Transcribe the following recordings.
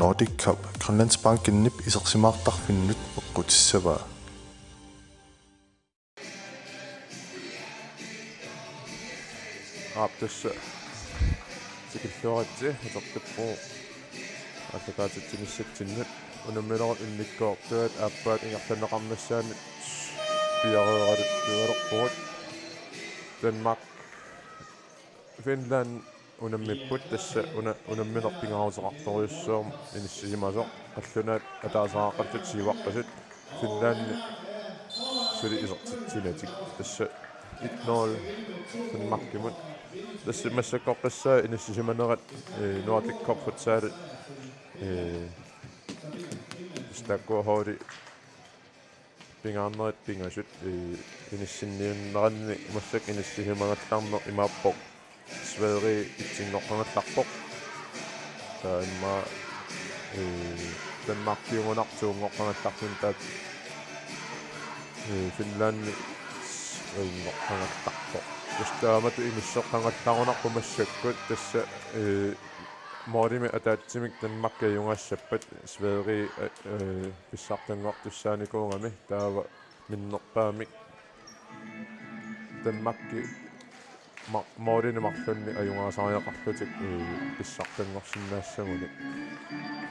Nordic Cup Grønlandsbanken nip isarsimaartarfinnut peqqutissavaa Aaptassa tikilluaratsi atortippu allakaatitsinissatsinнут унаммилерат инниккоортуат ааппаат ингерланеқарнссаанит пиареералуттуалерпугут Danmark Finland унаммиппут тасса унаммилерпингаарусеқарторюссуум иниссисимасоқ аллунаат атаасааққаттут сиваққасут Finland сули исертитсинатик тасса 1-0 Danmark-кимут тасса массаккоққассаа иниссисиманерат Nordic Cup futsal стаккуахори пингааннерит пингасут иниссинниуннеранни массак иниссисимагаллаарнер имааппоқ Sverige итсингоққангалларпоқ таимма Danmark-киунгунартуунгоққангалларфун таат Finland ингоққангалларпоқ тастаамату имиссоққангалларунарпу массаккут тасса Mordimme ataatsimik Danmark jungassappat Sverige pissartanngortussaanikuungami taava minnerpaamik Danmarki Mordinnemarlunni ajungaasariaqarlutik pissartanngorsinnaassagunik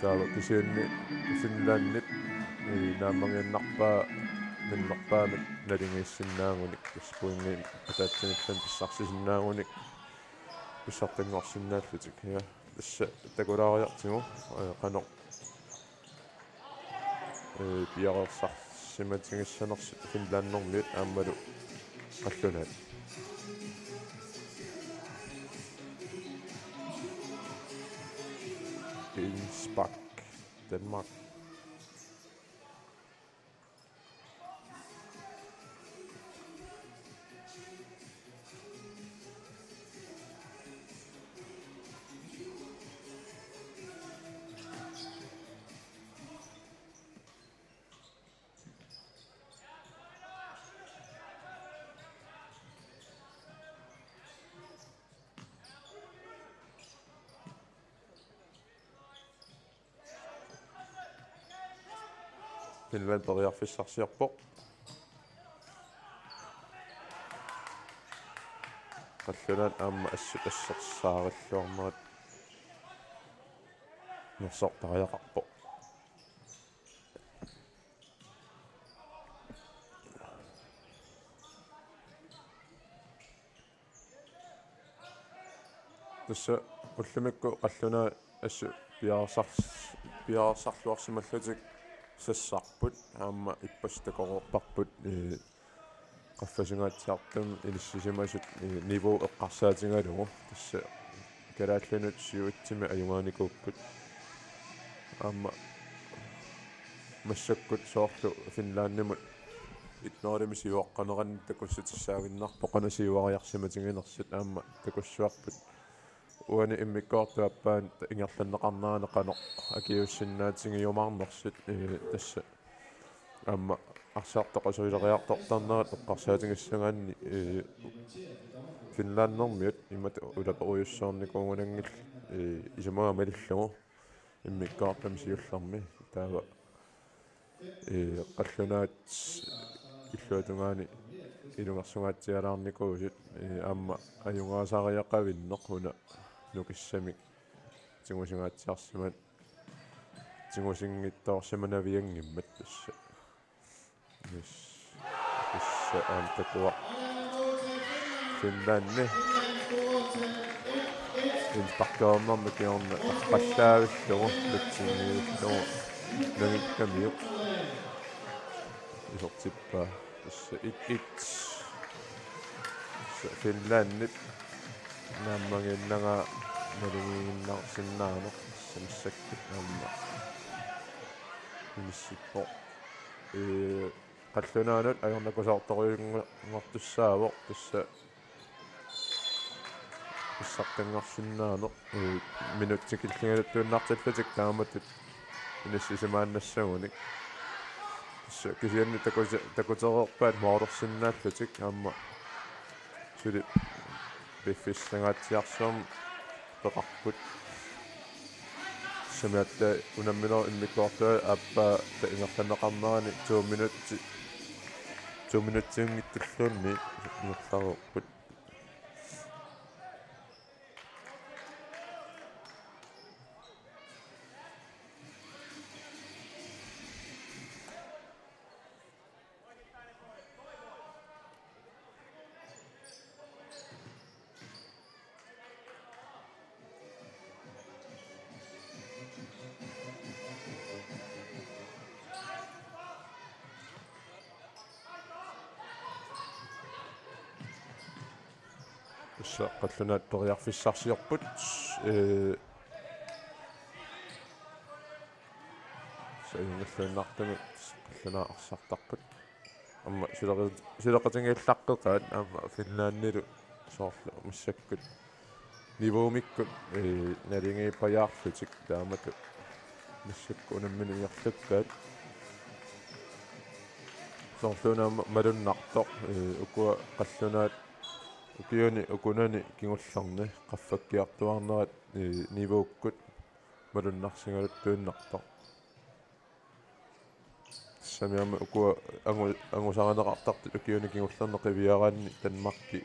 taava kisiunni Finlandit naammangiannarpaa minnerpaamik nalingiissinnaangunik taspuingi ataatsimiklan pissarsisinnaangunik pissartanngorsinnaallutik ja tässä takulaariartigu qanoq piarersarsimatingissanersit Finlannermiut aammalu qallunaat Innsbruck Danmark Finland periarfissarsiarpoq qallunaat aamma assut assersaaralluarnerat nersortariaqarpoq tassa ullimikku qallunaa assu piarsarluarsimallutik sassarput aamma ippastakoroorparput qaffasingaatsiartum inissisimasut niveau eqqarsaatingalugu tassa kalaallunut siuitsimi ajungaanikuupput aamma massakkut soorlu Finlandimut itnoorimi siuaqqaneranni takussatissaaginnarpo qana siuariarsimatinginersut aamma takussuarput uani immikkoortuappaan ingerlanneqarnaane qanoq akiussinnaatigiumarnersut tassa aamma arsaartoqasuileriartortarnerat eqqarsaatingissangaanni Finlannermiut immat ulaperuйussаарnikuungunangil isamaga malillugu immikkoortam siullarmi taava qallunaat illuatungaani ilungersungaatialaarnikuusut aamma ajungaasariaqavinneq huna nukissamik tingusingaatiarsimat tingusinngittoorsimanaviangimmat tassa tassa aantakua Finlanni inspaktoornermikiorna aqqallaavillugu natsingiillugu nagikkamiuq isortippaa tassa it Finlandit naammanginnanga nalingiinnarsinnaanoq samsakkut aamma inissippoq qallunaanut ajornakusaartoriungortussaavoq tassa pissartanngorsinnaanoq minuttikillingaluttuunnartallutik taamatut inissisimaaannassagunik tassa kisianni takutereerpaat moordersinnaallutik aamma suli biffissangaatsiarsuum peqarput сэмиатта унамминер иммиккуартуа аппа таингерланеқарнерани 2 минутсиунгиттуллуунни ингерларууппут issa qallunaat toriarfissarsiorput saingallunnartamut qallunaaqarsartarput amma sileqatingiillaqqeqaat amma finnaannilu soorlu missakkut nivuumikkut nalingiippajaarlutik taamatu missakku unamminu iarlukkaat soorluunaamma malunnartoq ukua qallunaat ukiuni ukunani kingullarni qaffakkiartuarnerat nivuukkut malunnarsingalut tuunnartoq samiama ukua angusaraneqartartut ukiuni kingullarne qiviaraanni tanmarki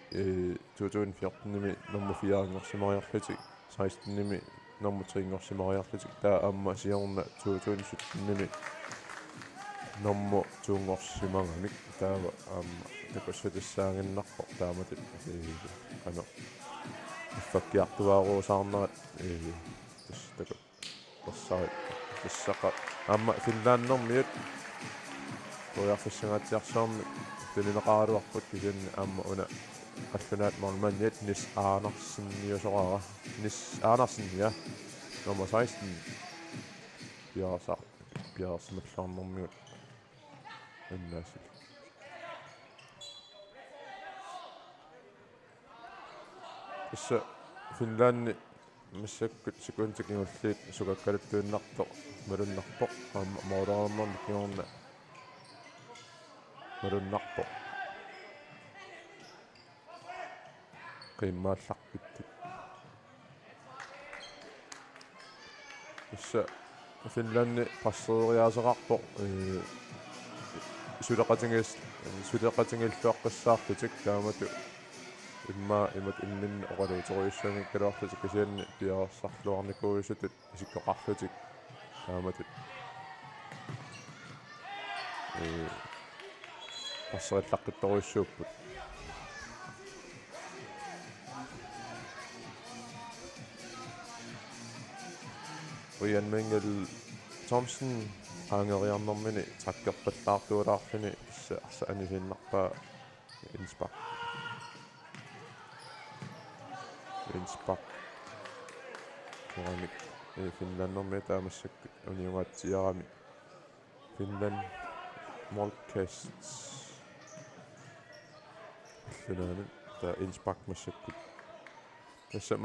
2014-nimi nummer 4-ngorsimariarlutik 16-nimi nummer 3-ngorsimariarlutik taa amma siorna 2017-nimi nummer 2-ngorsimangамик таава аама такуссутиссаангиннарпо тааматут кано факкиартуааруусаарнерат таку тассари тассақа аама финлааннэрмиут тояффиссагаатиарсаарми тулинеқаралуарпут кисинни аама уна аллунаат морманниат нис аанарсинниусорара нис аанарсинниа номер 16 пиарсималлаарнэрмиут эннасил исса финлаанни миссаккут секундтикингуллиит сукаккалуттуиннарто малуннарпоқ аама моолоорнэрми киорна малуннарпоқ qimmaallaqpittut исса финлаанни пассериаасеқарпоқ сулеқатингиллуаққиссаарлутик таамату имат иннин оқалуутеруиссани калуарлутик кисианни пиарсарлуарникууисутут исиккоқарлутик тааматут пассериллаққитторуиссууппут Brian Mengel Thomsen qaangeriarnermini trakkerpallaartuulaarluni issa anisinnerpaa Inspark keramik Finlandermi taamassakku uniungaatiarami Finland Moltcasts allunaalu ta Inspark massakku tässä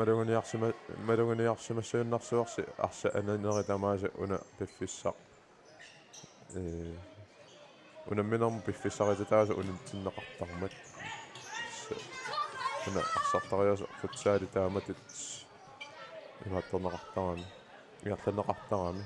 malunguniarsimassuunnarsuorsi arsa ananeri tamaasa una piffissaq unamminermu piffissaqitataasa unintsinneqartarmat una arsartariasa futsaali taamatut imaattorneqartarami iarlaneqartarami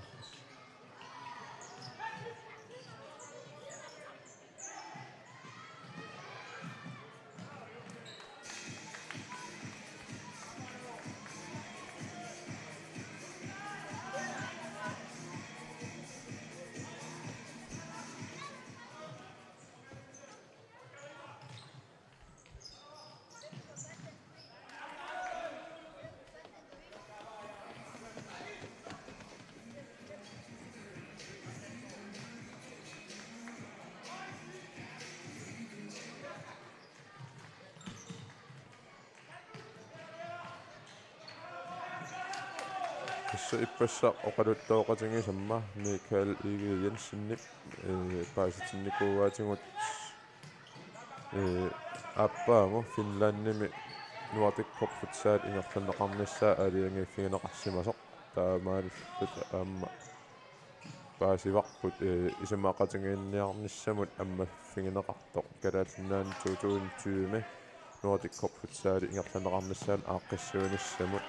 issa ippassaq oqaluttooqatingisamma Mikael Ige Jensen paasitinnikууaatigut аппааму финландними нуатиккоп футсаат ингерланеқарнissaa алиангиффигинеқарсимасоқ таамааллут аама паасиварпут исумаақатингиинниарнissamут аммаффигинеқартоқ калааллунаани 2020 нуатиккоп футсаали ингерланеқарнissaан ааққиссуунissamут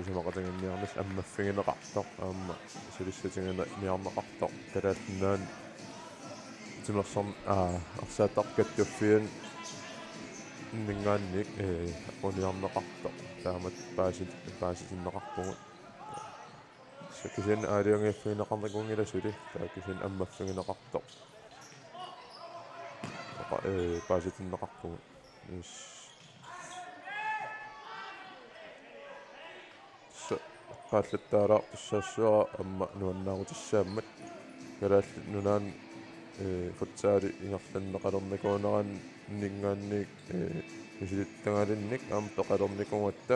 исимақатангинниарнас аммаффигинеқартоқ аама сулиссатингинниарнеқартоқ калааллинаан тимерсорн арсааттаркаттуффиан нингаанник униарнеқартоқ таамат пааситиннеқарпугут сакисин аалиангиаффигинеқарникунгила сули таакисин аммаффигинеқартоқ пааситиннеқарпугут qaallаттаалаа туссаассуара амма нуаннаагутиссааммат калааллит нунаан футсаали ингерланнеқалерникуунеран нингаанник исилиттангалинник аам тоқалерникунгатта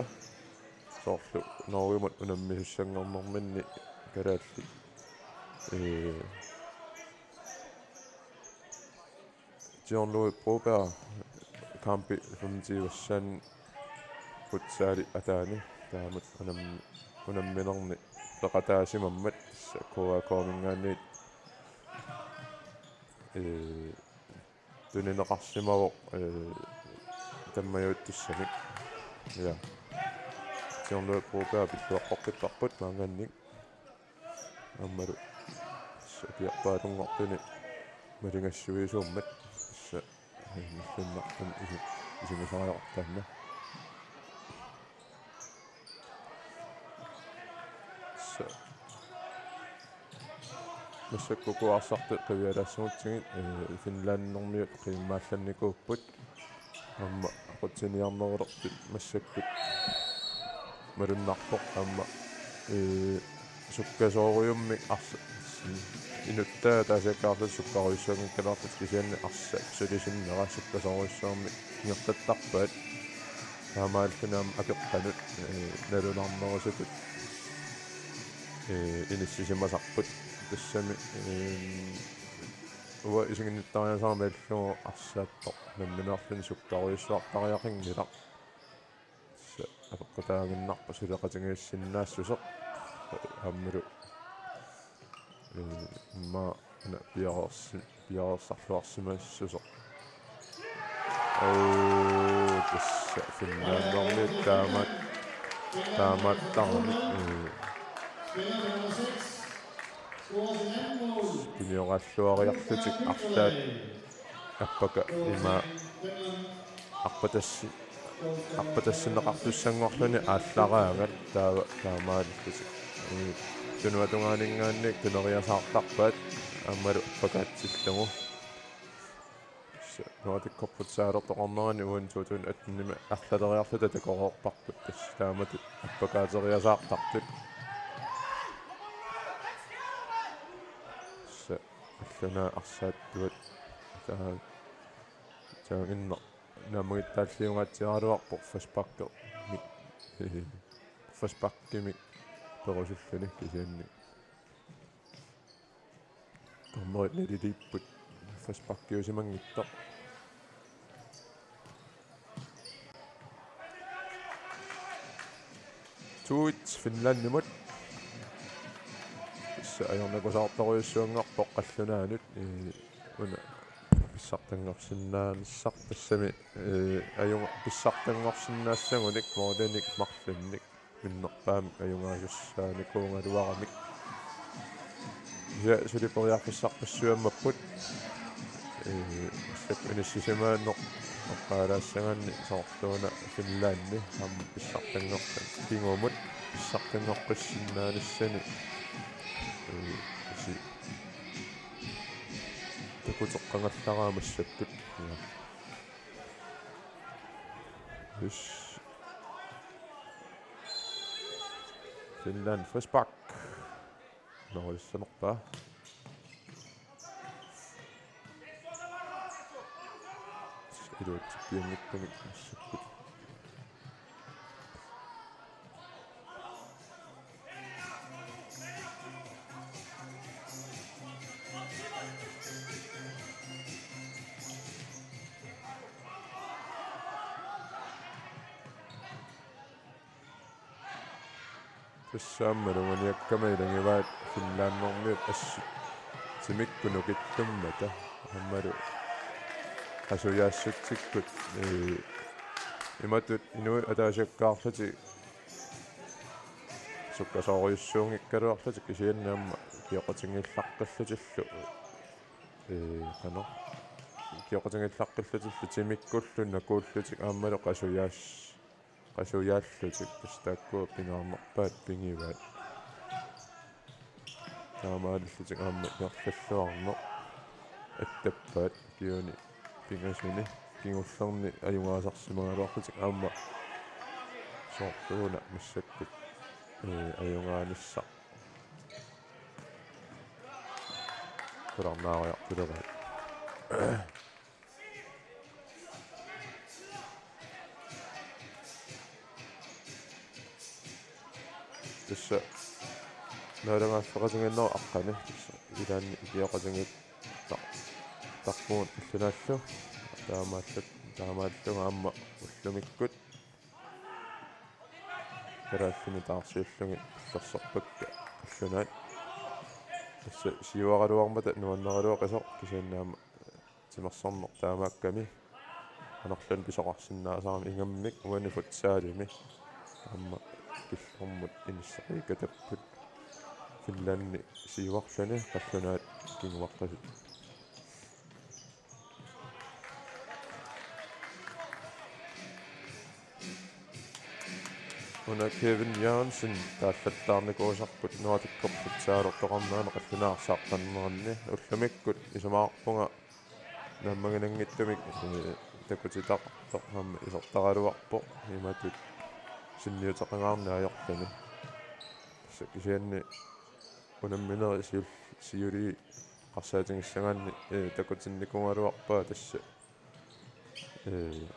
соорлу норвимут унаммисуссангорнэрминни калааллит John-Louis Broberg kampi 25-вассаан футсаали атаани таамат унамминерни пеқатаасимаммат куакоомингаанниит тунинеқарсимавоқ таммаюуттуссаник я John-Louis Broberg пиллуаққоққиппарпут маангаанник аммалу сакиарпаалунгортуни малингассуисууммат ниллуннартун исимисариортаанна массаккукуарсарпи қивиалаассуутсигит финлааннэрмиут қиммаалланникууппут амма ақутсиниарнерулерпит массаккут малуннарпоқ амма суккасоориуммик арса инуттаа таасаккаарлут суккаруйссуагин калаартут кисианни арса сулисиннера суккасоориссуарми ингертаттарпаат таамааллунаам акеққанут налунарнерусутут иниссисимасарпут тассами уа исигинниттариасаармааллугу арсааттоқ намминерлүни суккаруйссуартариақингилақ апеққутаагиннарпа сулеқатингиассиннаассусеқ аммулу ма на пиарсарлуарсимассусеқ тасса финнааннэрми тааматтарми пиниораллуариарлутик арлаат аппака има арпатассинеқартуссангорлуни ааллараангат таамааллутик тунуатунгаанингаанник тунериасаартарпаат аммалу аппакаатсиллугу нуатиккорпутсаалертоқарнерани уунтуутун атнима арлалериарлута такороорпарпут тааматут аппакаатериасаартартут аллуна арсааттуат таагиннер намагиттааллиунгаатсиаралуарпо фаспаккер фаспаккимик перусуллуни кисианни томмерит налилиппут фаспаккиусимангиттар туит финланнимут аёрнакусаарторуйуссуангорпоқ қаллунаанут уна писсартангорсиннаанissaq тассами аюнга писсартангорсиннаассагуник мооденик марлунник миннерпаами аюнгаажуссааникуунгалуарамик я сулипериарфиссарпассуаммаппут сак иниссисимааннеқ оққалаассаганни соорлууна финлаанни ам писсартангорсан тингуумут писсартангорпассиннааниссани си такутеққангаллараамассаттут ис Finland Frisbak норissанерпаа илуут пиангиккуник ассаппут тассааммалуганиаккамаилангиваат финлааннэрмиут ассу тимиккунукиттуммата аммалу асуяассутсиккут иматут инуи атаасаккаарлути суккасоориуссуунгиккалуарлутик кисианнаама киоқатингиллаққаллутиллу қано киоқатингиллаққаллутиллу тимиккуллу накууллутик ааммалу qasuyaallutик пастааккуа пингаарнерпаат пингиваат таамааллутик аама нерллаллуарно аттаппаат киуни пингасуни кингуллерни аюнгаасарсимагалуарлутик аама соорлууна массаккут аюнгааниссаа турарнаариартулераат тасса наалангааллеқатингиннера аққани илаанни икиоқатингит тарпуун иллунааллу таамааллуга аама уллумиккут карааффини таарсиуллуги иллерсерпакка аллунаат тасса сиуаралуармата нуаннералуоқисо кисианнаама тимерсарнер таамаакками анерлун писоқарсинаасаарми ингаммик уани футсаалими аама киллэрмут иниссақикатаппут финланни сиуарлуни қаллунаат кингуаққасут уна Кевин Янсен тааллаттаарникуусарпут нуатиккорпут саалортоқарнаана қаллунаарсаартаннеранни уллумиккут исумаарпунга наммагинангиттумик такутитақартоқ хамма исертаралуарпо иматут синниутеқангаарни аёрлуни кисианни унамминери сиули қарсаатингиссагаанни такутинникунгалуарпаа тасса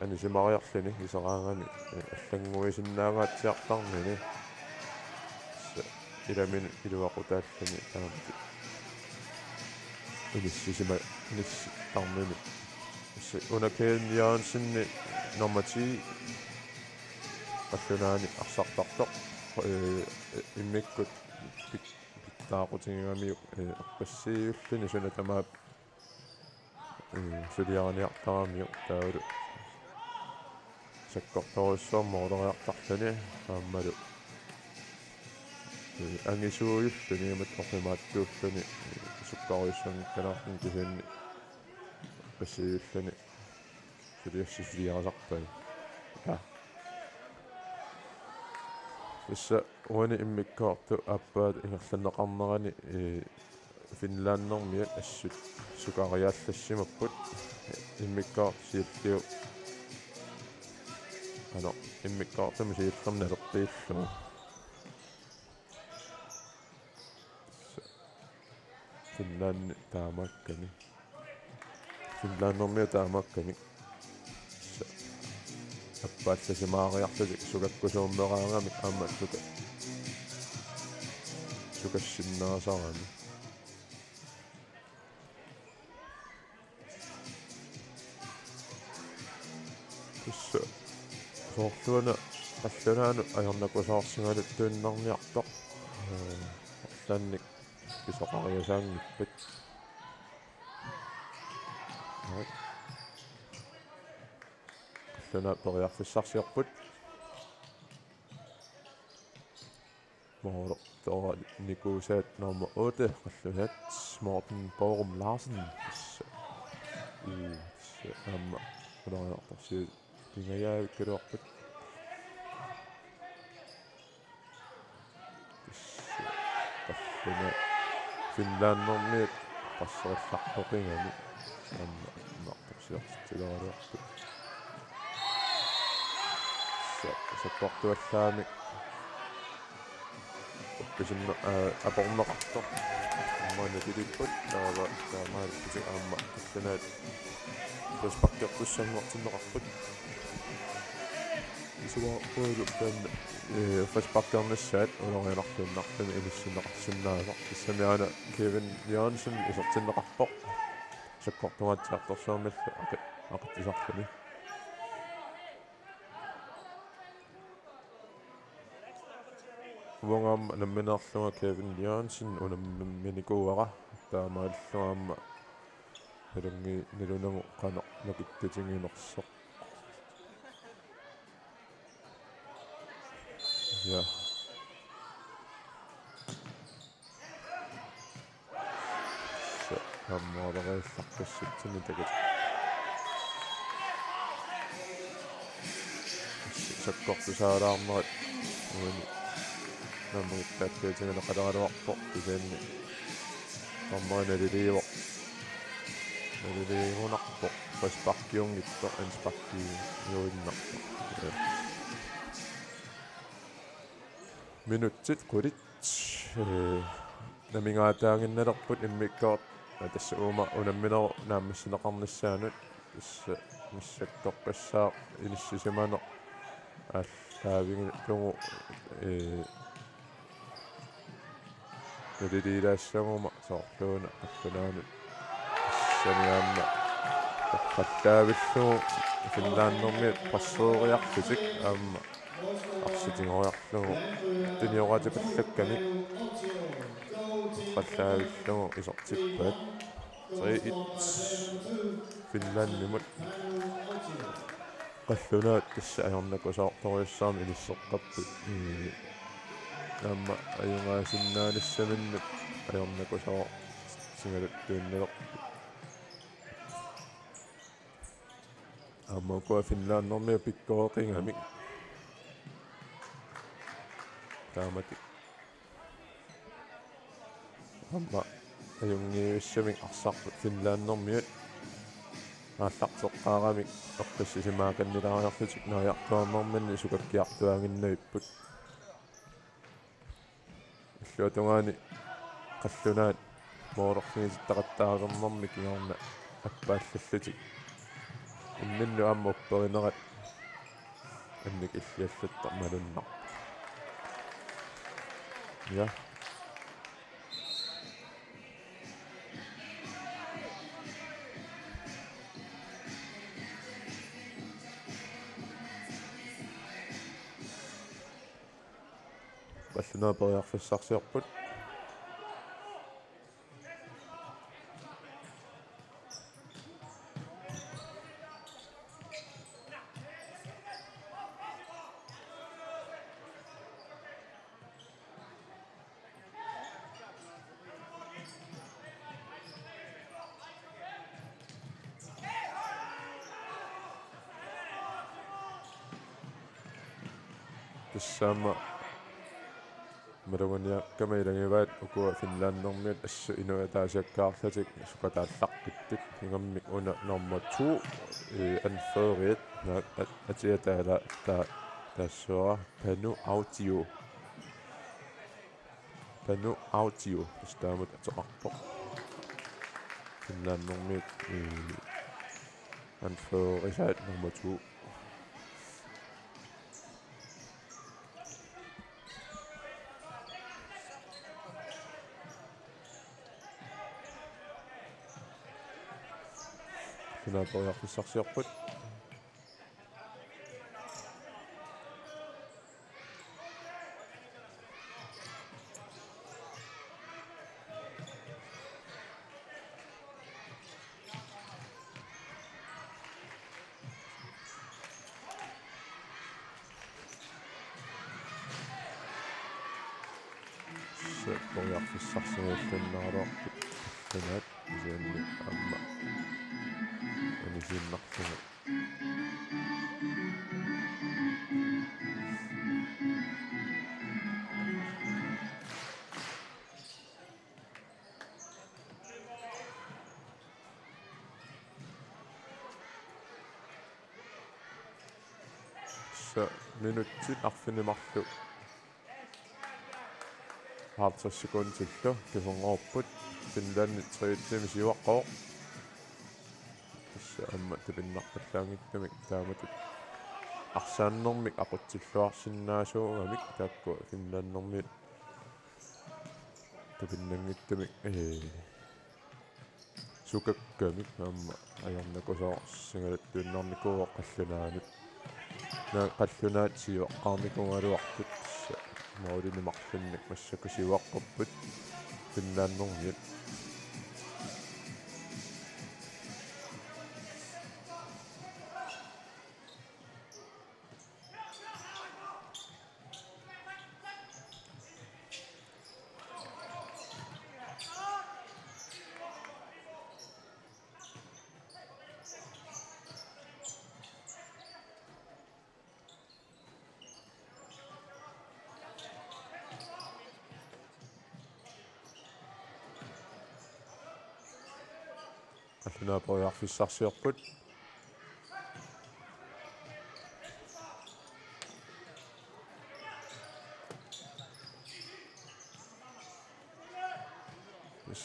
анисимариарлуни исераангани аллангуисиннаагаатсиартарнини иламин илуақутааллуни таамати иниссисима инисситарнини уна Кевин Янсенни номати қаллунаани арсартартоқ иммиккут таақутингамиук эққассиуллуни суна тамаап сулиараниартарамиук таулу саккорторуссуармоолериартарлуни ааммалу ангисууйуллуни имат оқимааттууллуни суккаруйссангиккалаартун кисианни эққассиуллуни сулиарсарпай исса уани иммиккаарту аппаат ингерланнеқарнерани финланднэрмиат ассут сукариааллассимаппут иммиккаарт сииллиу ано иммиккаартами сииллерна алерпииллугу финланни таамакками финланднэрмиа таамакками аппаалласимаариарлутик сукаккусууммераангами аама сукассиннаасарами тусса соорлуана қаллунаану аернакусаарсигалут туиннарниартоқ орлаанник писоқариасаангиппат қаллунаа периарфиссарсиарпут моорер тоо никусаат норма 8 қаллунаат Morten Borum Larsen аама унаартарси пингаяаккалуарпут қаллуна финланднэрмиат qasserillaqqoqingami аама нартарсиартилералуарпут саппортуаллаами опписинна апорнеқартор аммаана тилиппут таамаал писик аама қаллунаат фаспаккерпуссангуартиннеқарпут исуа оолу таанна фаспаккернассаат улориаларлууннартами илиссинеқарсинаасар иссамиана Кевин Янсен исертиннеқарпоқ саккортугаатсиарторсуармалла ақаттисарлуни уангаам намминаарлунга Кевин Янсен унамминикууара таамааллугаама налунги налунагу қана накиттутингинерсоқ я аммаалериилларпассутсини такат саккортусаалаарнерат уни наммагиттааппиатингана қаларуарпо тусаанни таммааналилииво налилиигунарпо паспаркиунгитто анспарки юиннарпо минутсит qulит намингаатаангинналерпут иммиккоорт тасса уума унамминеру нааммассинеқарнассаанут тасса миссаккоққассаа иниссисимано аллаавиги лугу налилиилаассагума соорлуuna аллунаанут тассаниаамма таққаттаавиллугу финлааннэрмиат пассуориарлутик аама арситингориарлугу туниоратипаллакками qalлаавиллугу исортиппаат 3-1 финланднимут qallunaat tassa ajornakusaortoriussaami inisseqqapput aamma ajungaasinnaanissaminnak ajornakusaor singaluttuunnilerput aamma kua finlaannermia pikkooqingamik taamatik aamma ajungiuissamik arsarput finlaannermiut ааллартеққаарамик эққиссисимааканнилариарлутик нааяқтуаммерманни сукаккиартуаагиннавиппут иллуатунгаани қаллунаат моорорфигиситтақаттаагернэрми кигорна аппааллаллутик имминну аама упперинерат анник иллиаллаттар малуннар я qalлунаа периарфиссарсиорпут тассаама малугуниа камаилангиваат укуа финланднэрмиат ассу инуатаасиаккаарлатик сукатааллаққиттик ингаммик уна номер 2 анферит атиатаала тассуа пану аутио стаамут атеқарпо финланднэрмиат анферисаат номер 2 наапориарфиссарсиорпут пориарфиссарсигаллуннаалуарпут танаат исианни амма анисиннартугу са минутсит арфинимарлу 50 секундиллу кифонгоорпут финланни 3-тими сиуаққоо тасса амма талиннарпаллаангиттамик тааматут арсааннэрмик ақутсиллуарсинаасуугамик таакку финланнэрмит табиннангиттамик сукаккамик аама аярнакусоор сингалаттуиннарникуо қаллунаанут наа қаллунаат сиуаққарникунгалуартут маулинимарлунник массакусиуаққарпут финланнэрмит аллунаапериарфиссарсиорпут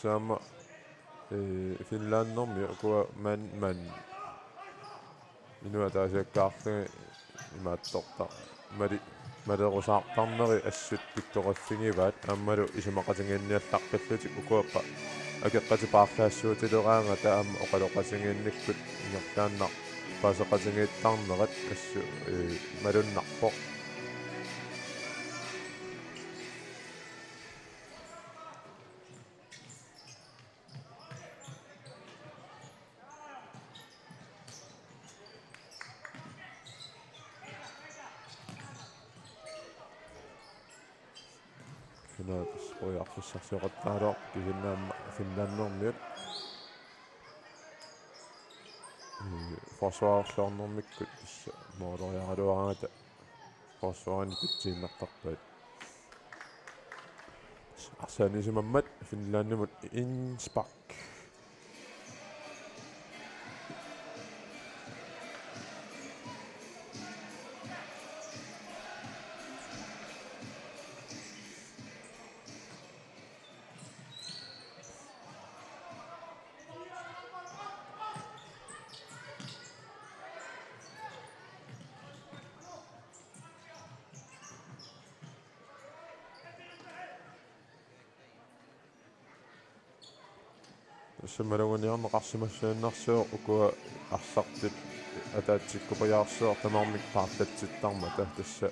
сама финланднэрми акуа ман инуатаасиаккаарлуги имаатторта малерусаартарнери ассут пиктораффигиваат ааммалу исумақатингианниаллаққиллутик укуаппа акеққатипаарлаассуутилераанга таама оқалоқатингианниккут ингерлааннар паасеқатингииттарнерат ассу малуннарпоқ финаатс ояарфиссарсиоқаттаалоо кигиннаама финланднэрмиут форсваарлорнэрмиккут исса моолориаралуарангата форсваарни питсииннартарпаат арсаанисимаммат финланднэмут инспак самалугуниарнеқарсимассууннарсуо укуа арсартит атаатсиккупаяарсуор тамармик paartatsittarmata тасса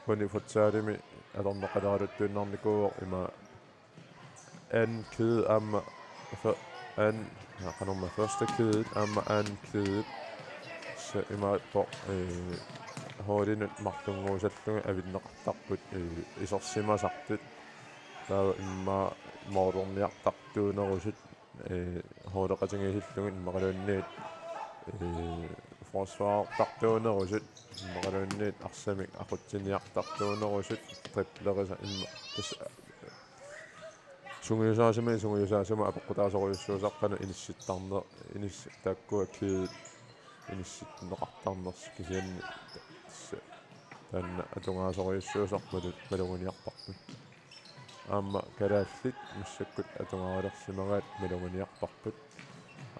уни футсаалими алорнеқаларалуттуиннарникууо има ан кид амма ан канорма første kid амма ан kid са имааппо хоолинут марлунгуусаллуга авиннеқартарпут исорсимасартут таа имма моорорниартартуунерусут хоолеқатингисиллугит иммақалуунниит форсваар тартуунерусут иммақалуунниит арсамик ақутсиниартартуунерусут триплериса имма тас сунгиусаасама апоққутаасоруйуссуусаққана инисситтарнер инис тааккуа кии инисситнеқартарнерс кисианни таанна атунгаасоруйуссуусармалут малугуниарпарпут аама калааллит массаккут атунгаалерсимагаат малугуниарпарпут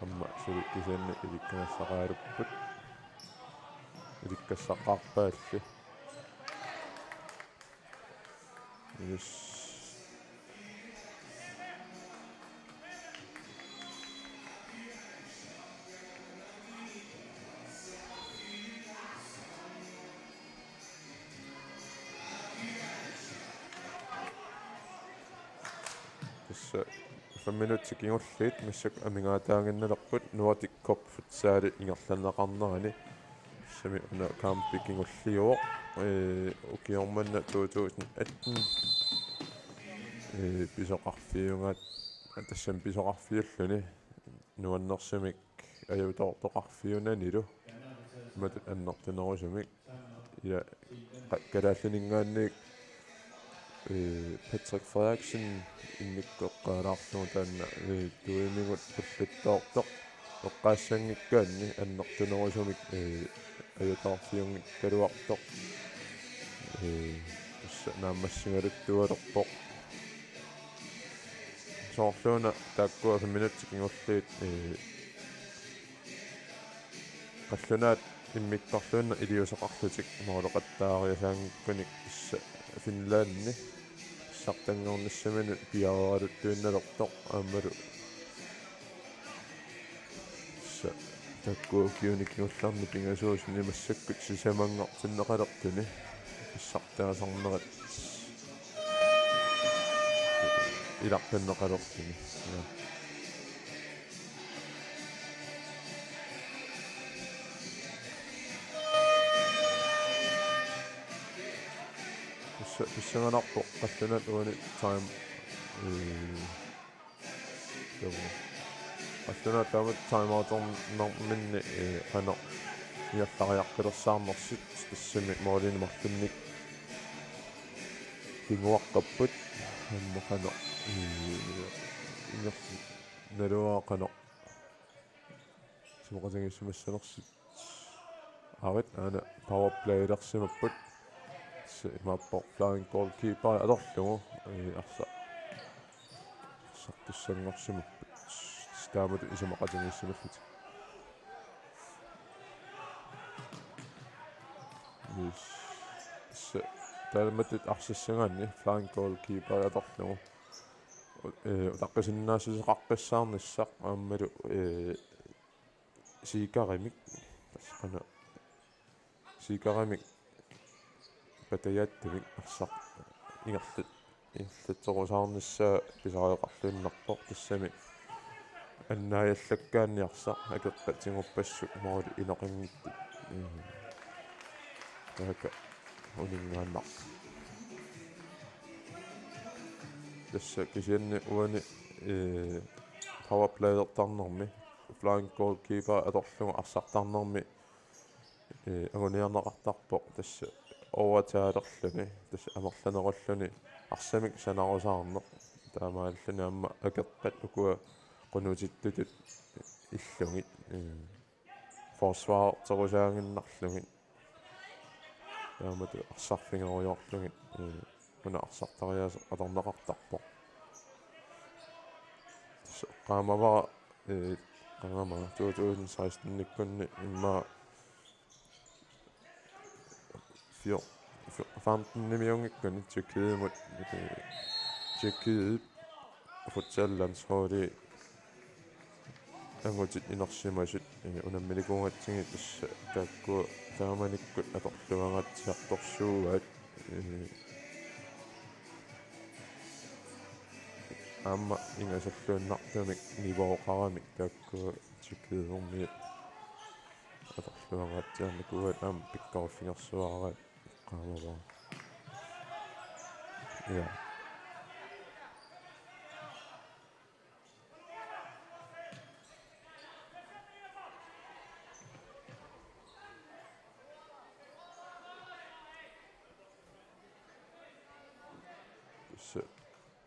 аама сули кисианни иликканассақаалуппут иликкассаққарпаалли инис фаминутсик ингуллит массак амингаатаангинналерпут Nordic Cup футсаали ингерланнеқарнерани сами уна кампик ингуллиуо укиорманна 2018 писоқарфиунгаат тассам писоқарфиуллуни нуаннерсамик аюутоортоқарфиунанилу матут аннертунерусумик я калааллинингаанник Patrick Frederiksen инниккоққаалаарлуу таанна туимигут пуллаттоортоқ оққаассангиккаанни аннертунерусумик аюутаарфиунгик калуартоқ нааммассингалуттуалерпоқ соорлууна тааккуа 5 минутик ингуллиит қаллунаат иммиккарлуунна илиусақарлутик моолоқаттаариасаангиккуник исса финландни сартангорнассаманут пиаралуттуинналертоқ аамалу са таккуу киуникиулларни пингасуусни массаккут сисамангартиннеқалертуни иссартаасарнерат иларпиннеқалертуни писсанганарпоқ қаллунат уани тайм қаллунат таамат таймааторнарминни қана иаллариаққилерсаарнерсит тассами моолини марлунник пингуаққаппут аммақана ингерси налуаа қана симоқатангиссимассанерсит авит ана пауэрплейдерсимаппут имааппо flying goalkeeper аторлугу арсартуссангорсимаппут таамат исимоқатангиссималлут таалматут арсиссагаанни flying goalkeeper аторлугу утаққисиннаасисеқаққиссаарниссақ ааммалу сикаримик тассақана сикаримик патаяаттамик арсақ ингерлатсорусаарниссаа писариоқарлуиннарпоқ тассами аннааяллаккаанниарсақ акеққатингуппассук моори иноқингиттут така унингааннар тасса кисианни уани пауэрплейдертарнерми flying goalkeeper аторлугу арсартарнерми агуниарнеқартарпоқ тасса оватаалерлуни тасса амерланеруллуни арсамик санарусаарнеқ таамааллуни амма акеққат укуа qunutittutut иллугит forsvaarterusаангиннарлугит таамату арсарфингеруйорлугит уна арсартариаас аторнеқартарпоқ qaamavara qaamavara 2016-никкунни имма 15 millioner Tyrkiet Tyrkiet futsallandsholdet angutsit inersimasut unammalikuungatsingit tassa taakku taamanikkut atorluangatsiartorsuugaat amma ingasalluunnartamik nivooqaramik taakku Tyrkiet atorluangatsiarnikuat aam pikkarufingersuaraat qaamavaa ja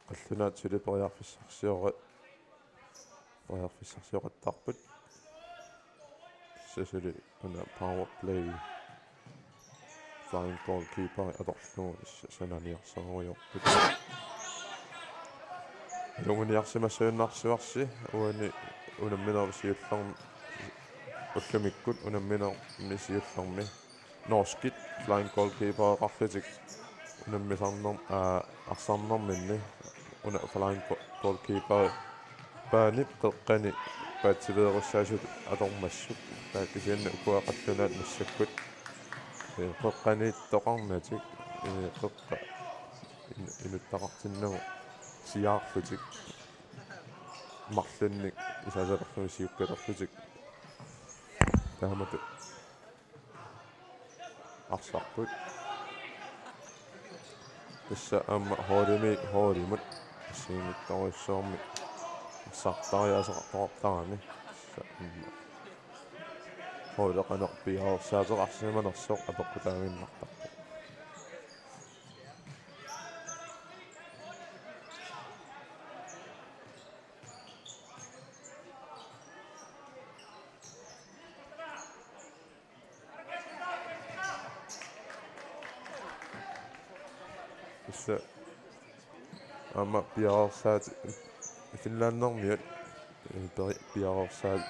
qallunaat poriarfissarsioqattarput sasuli una power play flying goalkeeper atorlugu sananiarsaruiorput lunguniarsimassuunnarsuarsi uani unamminersiullarm ullumikkut unamminermisiullarmi norskit flying goalkeeper qarlutik unammisarnerm arsaarnerminni una flying goalkeeper paanip qeqqani paatsiveerussaasut atormassut taakisianna ukuaqallunaat nassakkut qeqqaniittoqarnatik qeqqa inuttaqartinnagu siaarlutik marlunnik isaasalerluni siukkalerlutik taamatu arsarput tassa amma hoolimut siimiktoruissuarmi sartariaseqartortarami hooleqanerpiaorsaatеqarsimanersoq apeqqutaaginnartarpu tassa amma piaorsaat finlannermiut piaorsaat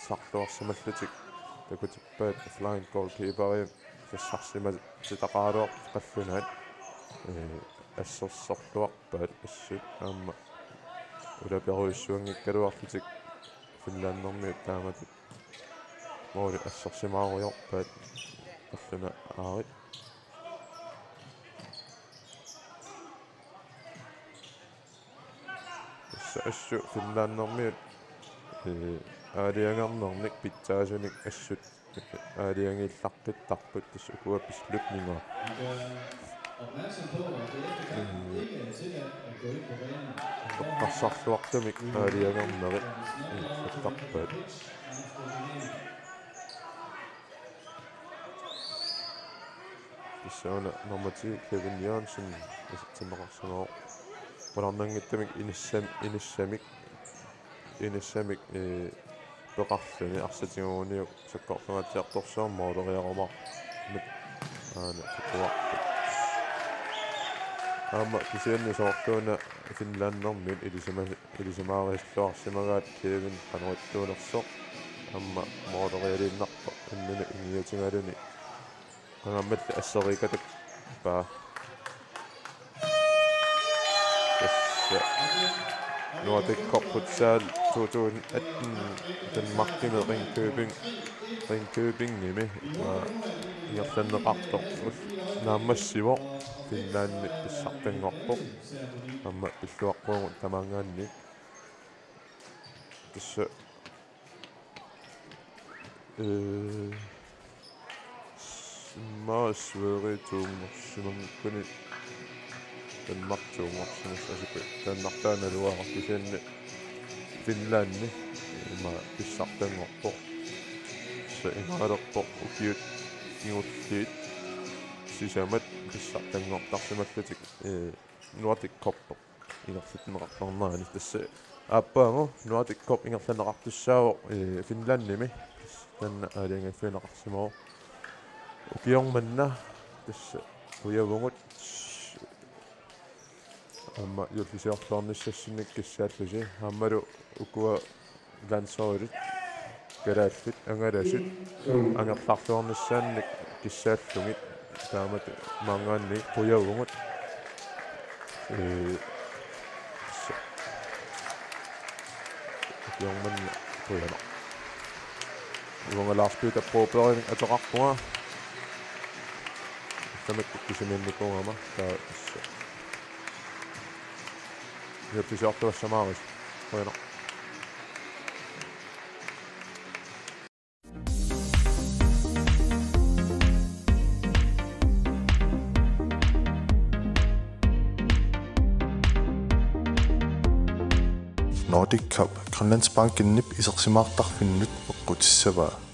sarluarsimallutik takutippaat flying goalkeeper тассарсима титақаалуар қаллунаат ассерсорлуарпаат ассут аама улаперуиссуангиккалуарлутик финландерми таамат моори ассерсимааруйорпаат қаллуна аарит ассу финландерми аалиангарнерник питсаасуник ассут аалиангиллаққиттарпут тасса укуаппислутнинга эққарсарлуартумик аалиангарнерит аттарпаат тиссаана нормати Кевин Янсен тиммеқарсанаа паларнангиттамик иниссамик peqarluni arsatiguuniuk sakkorlungaatiartorsuarmooleriarumaq mit aana tuquartut aama kisianni soorluuna Finlandermit ilisamaarisluarsimagaat Kevin qanuattuunersoq amma moolerialinnarpa annuna ingiatingaluni qangammalli asseriikatak paa tassa Nordic Cup Futsal 2018 Danmarkimet Ringkøbing nimi iarlanneqartoq naammassivo Finlanni pissartangorpoq amma pilluaqquungut tamaangaannik tassa maasveerituungersimankuni Danmartuungersimassasippi taannartaanaluararkisianni Finlanni ima pissartangorpoq sa imaalerpoq ukiut ingulliit sisamat pissartangortarsimallatik Nordic Cup ingerlitneqartornaani tassa aappaangu Nordic Cup ingerlaneqartussaavoq Finlannimi tanna aaliangaffineqarsimoo ukiormanna tassa uyavungut amma yulfisiorluarnissassinnik kissaallusi ammalu ukua landsoolit kalaallut angalasut angerlarluarnissaannik kissaallungit taamat maangaanni uyavungut ukiormanna uyana ивангалаарпиута прооперинг атоқарпунга саматтик кисиминникунгама таа исса яптисиартуассамаарис қойна Nordic Cup Grønlandsbanken nip isersimaartarfinnut eqqutissavaa